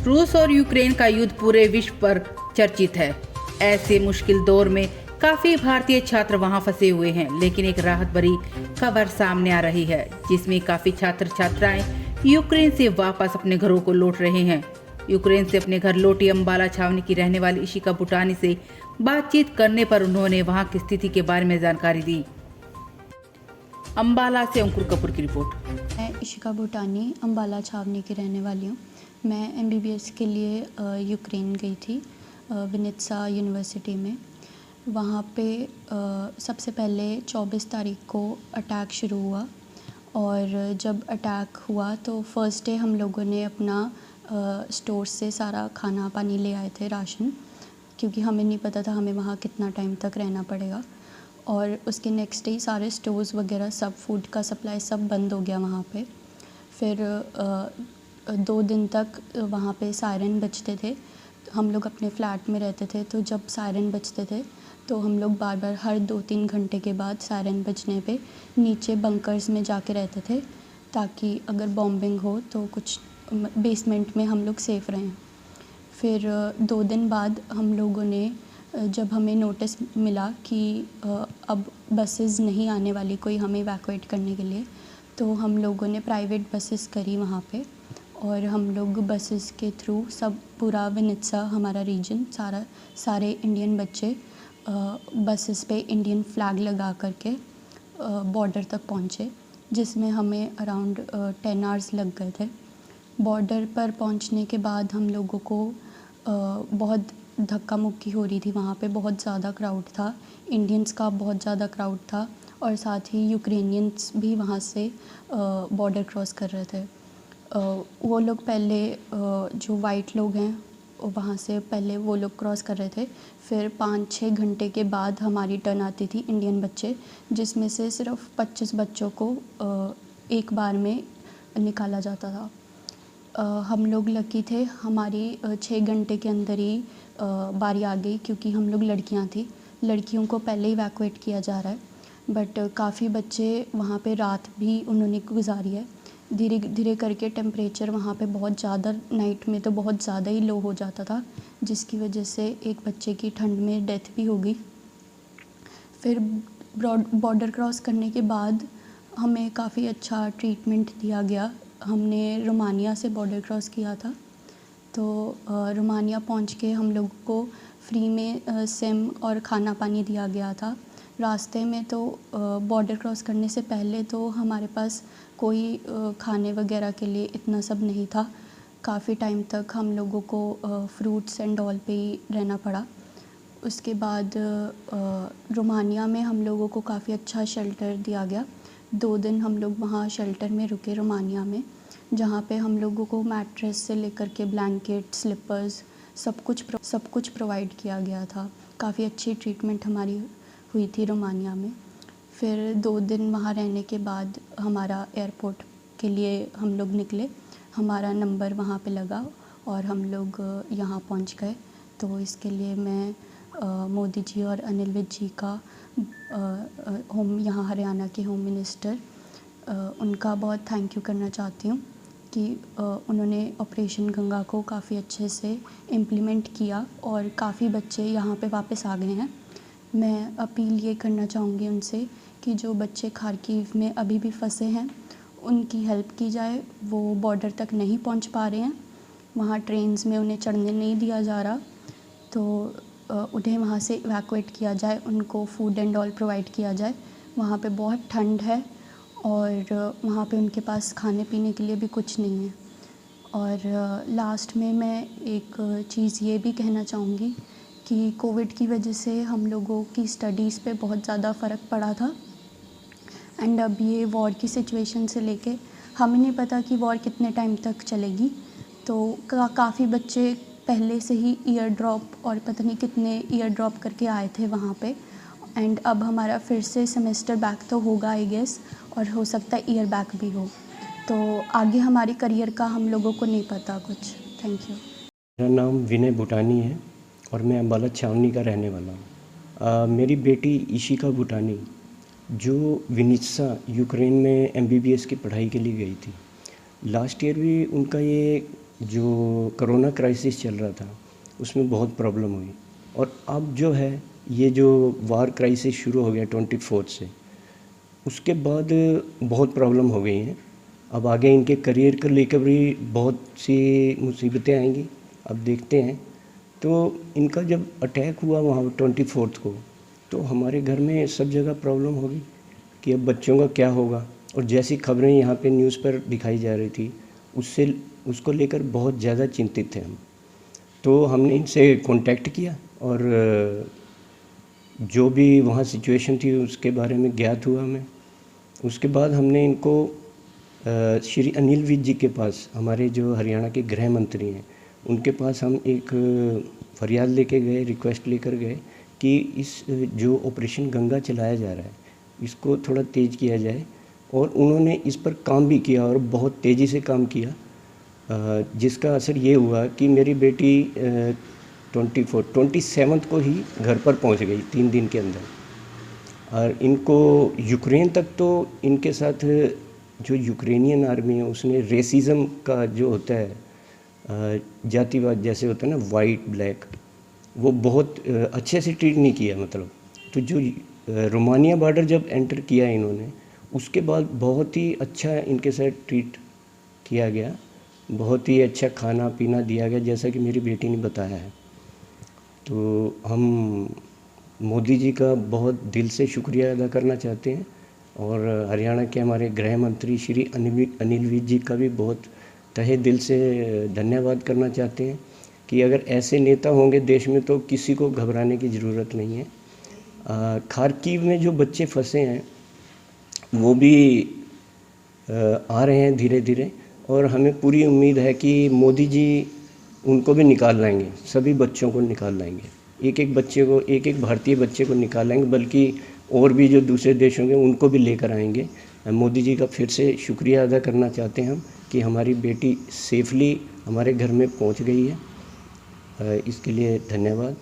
रूस और यूक्रेन का युद्ध पूरे विश्व पर चर्चित है। ऐसे मुश्किल दौर में काफी भारतीय छात्र वहां फंसे हुए हैं, लेकिन एक राहत भरी खबर सामने आ रही है, जिसमें काफी छात्र छात्राएं यूक्रेन से वापस अपने घरों को लौट रहे हैं। यूक्रेन से अपने घर लौटी अंबाला छावनी की रहने वाली इशिका भूटानी से बातचीत करने पर उन्होंने वहां की स्थिति के बारे में जानकारी दी। अंबाला से अंकुर कपूर की रिपोर्ट। मैं इशिका भूटानी अंबाला छावनी की रहने वाली हूँ। मैं MBBS के लिए यूक्रेन गई थी, विनित्सा यूनिवर्सिटी में। वहाँ पे सबसे पहले 24 तारीख को अटैक शुरू हुआ, और जब अटैक हुआ तो फर्स्ट डे हम लोगों ने अपना स्टोर से सारा खाना पानी ले आए थे, राशन, क्योंकि हमें नहीं पता था हमें वहाँ कितना टाइम तक रहना पड़ेगा। और उसके नेक्स्ट डे सारे स्टोर्स वगैरह सब फूड का सप्लाई सब बंद हो गया वहाँ पे। फिर 2 दिन तक वहाँ पे सायरन बजते थे। हम लोग अपने फ्लैट में रहते थे, तो जब सायरन बजते थे तो हम लोग बार बार हर 2-3 घंटे के बाद सायरन बजने पे नीचे बंकर्स में जाके रहते थे, ताकि अगर बॉम्बिंग हो तो कुछ बेसमेंट में हम लोग सेफ़ रहें। फिर 2 दिन बाद हम लोगों ने, जब हमें नोटिस मिला कि अब बसेस नहीं आने वाली कोई हमें इवैक्यूएट करने के लिए, तो हम लोगों ने प्राइवेट बसेस करी वहाँ पे, और हम लोग बसेस के थ्रू सब पूरा विनित्सा हमारा रीजन सारे इंडियन बच्चे बसेस पे इंडियन फ्लैग लगा करके बॉर्डर तक पहुँचे, जिसमें हमें अराउंड 10 आवर्स लग गए थे। बॉर्डर पर पहुँचने के बाद हम लोगों को बहुत धक्का मुक्की हो रही थी। वहाँ पे बहुत ज़्यादा क्राउड था, इंडियंस का बहुत ज़्यादा क्राउड था, और साथ ही यूक्रेनियंस भी वहाँ से बॉर्डर क्रॉस कर रहे थे। वो लोग पहले जो वाइट लोग हैं वहाँ से पहले वो लोग क्रॉस कर रहे थे। फिर 5-6 घंटे के बाद हमारी टर्न आती थी, इंडियन बच्चे, जिसमें से सिर्फ 25 बच्चों को एक बार में निकाला जाता था। हम लोग लकी थे, हमारी 6 घंटे के अंदर ही बारी आ गई, क्योंकि हम लोग लड़कियां थी। लड़कियों को पहले इवैक्यूएट किया जा रहा है, बट काफ़ी बच्चे वहाँ पे रात भी उन्होंने गुजारी है। धीरे धीरे करके टेम्परेचर वहाँ पे बहुत ज़्यादा, नाइट में तो बहुत ज़्यादा ही लो हो जाता था, जिसकी वजह से एक बच्चे की ठंड में डेथ भी हो गई। फिर बॉर्डर क्रॉस करने के बाद हमें काफ़ी अच्छा ट्रीटमेंट दिया गया। हमने रोमानिया से बॉर्डर क्रॉस किया था, तो रोमानिया पहुंच के हम लोग को फ्री में सिम और खाना पानी दिया गया था। रास्ते में तो बॉर्डर क्रॉस करने से पहले तो हमारे पास कोई खाने वगैरह के लिए इतना सब नहीं था। काफ़ी टाइम तक हम लोगों को फ्रूट्स एंड ऑल पे ही रहना पड़ा। उसके बाद रोमानिया में हम लोगों को काफ़ी अच्छा शेल्टर दिया गया। 2 दिन हम लोग वहाँ शेल्टर में रुके रोमानिया में, जहाँ पे हम लोगों को मैट्रेस से लेकर के ब्लैंकेट, स्लीपर्स, सब कुछ प्रोवाइड किया गया था। काफ़ी अच्छी ट्रीटमेंट हमारी हुई थी रोमानिया में। फिर 2 दिन वहाँ रहने के बाद हमारा एयरपोर्ट के लिए हम लोग निकले। हमारा नंबर वहाँ पे लगा और हम लोग यहाँ पहुँच गए। तो इसके लिए मैं मोदी जी और अनिल विज जी का, यहाँ हरियाणा के होम मिनिस्टर, उनका बहुत थैंक यू करना चाहती हूँ कि उन्होंने ऑपरेशन गंगा को काफ़ी अच्छे से इम्प्लीमेंट किया और काफ़ी बच्चे यहाँ पे वापस आ गए हैं। मैं अपील ये करना चाहूँगी उनसे कि जो बच्चे खार्किव में अभी भी फंसे हैं, उनकी हेल्प की जाए। वो बॉर्डर तक नहीं पहुँच पा रहे हैं, वहाँ ट्रेन्स में उन्हें चढ़ने नहीं दिया जा रहा, तो उन्हें वहाँ से इवैक्यूएट किया जाए, उनको फूड एंड ऑल प्रोवाइड किया जाए। वहाँ पे बहुत ठंड है और वहाँ पे उनके पास खाने पीने के लिए भी कुछ नहीं है। और लास्ट में मैं एक चीज़ ये भी कहना चाहूँगी कि कोविड की वजह से हम लोगों की स्टडीज़ पे बहुत ज़्यादा फ़र्क पड़ा था, एंड अब ये वॉर की सिचुएशन से लेके हमें नहीं पता कि वॉर कितने टाइम तक चलेगी। तो काफ़ी बच्चे पहले से ही ईयर ड्रॉप और पता नहीं कितने ईयर ड्रॉप करके आए थे वहाँ पे, एंड अब हमारा फिर से सेमेस्टर बैक तो होगा आई गेस, और हो सकता है ईयर बैक भी हो। तो आगे हमारे करियर का हम लोगों को नहीं पता कुछ। Thank you. मेरा नाम विनय भूटानी है और मैं अंबाला छावनी का रहने वाला हूँ। मेरी बेटी इशिका भूटानी जो विनित्सा यूक्रेन में MBBS की पढ़ाई के लिए गई थी, लास्ट ईयर भी उनका ये जो कोरोना क्राइसिस चल रहा था उसमें बहुत प्रॉब्लम हुई, और अब जो है ये जो वार क्राइसिस शुरू हो गया 24 से, उसके बाद बहुत प्रॉब्लम हो गई हैं। अब आगे इनके करियर को लेकर भी बहुत सी मुसीबतें आएंगी। अब देखते हैं। तो इनका जब अटैक हुआ वहाँ 24 को, तो हमारे घर में सब जगह प्रॉब्लम होगी कि अब बच्चों का क्या होगा। और जैसी खबरें यहाँ पे न्यूज़ पर दिखाई जा रही थी, उसको लेकर बहुत ज़्यादा चिंतित थे हम। तो हमने इनसे कांटेक्ट किया और जो भी वहाँ सिचुएशन थी उसके बारे में ज्ञात हुआ हमें। उसके बाद हमने इनको श्री अनिल विज जी के पास, हमारे जो हरियाणा के गृह मंत्री हैं, उनके पास हम एक फरियाद लेके गए, रिक्वेस्ट लेकर गए कि इस जो ऑपरेशन गंगा चलाया जा रहा है इसको थोड़ा तेज़ किया जाए। और उन्होंने इस पर काम भी किया और बहुत तेज़ी से काम किया, जिसका असर ये हुआ कि मेरी बेटी 27 को ही घर पर पहुंच गई 3 दिन के अंदर। और इनको यूक्रेन तक, तो इनके साथ जो यूक्रेनियन आर्मी है उसने रेसिज्म का जो होता है जातिवाद जैसे होता है ना, वाइट ब्लैक, वो बहुत अच्छे से ट्रीट नहीं किया मतलब। तो जो रोमानिया बॉर्डर जब एंटर किया इन्होंने, उसके बाद बहुत ही अच्छा इनके साथ ट्रीट किया गया, बहुत ही अच्छा खाना पीना दिया गया, जैसा कि मेरी बेटी ने बताया है। तो हम मोदी जी का बहुत दिल से शुक्रिया अदा करना चाहते हैं, और हरियाणा के हमारे गृह मंत्री श्री अनिल विज जी का भी बहुत तहे दिल से धन्यवाद करना चाहते हैं कि अगर ऐसे नेता होंगे देश में तो किसी को घबराने की ज़रूरत नहीं है। खार्किव में जो बच्चे फंसे हैं वो भी आ रहे हैं धीरे धीरे, और हमें पूरी उम्मीद है कि मोदी जी उनको भी निकाल लाएंगे, सभी बच्चों को निकाल लाएंगे, एक एक बच्चे को, एक एक भारतीय बच्चे को निकाल लाएंगे, बल्कि और भी जो दूसरे देश होंगे उनको भी लेकर आएंगे। मोदी जी का फिर से शुक्रिया अदा करना चाहते हैं हम कि हमारी बेटी सेफली हमारे घर में पहुंच गई है। इसके लिए धन्यवाद।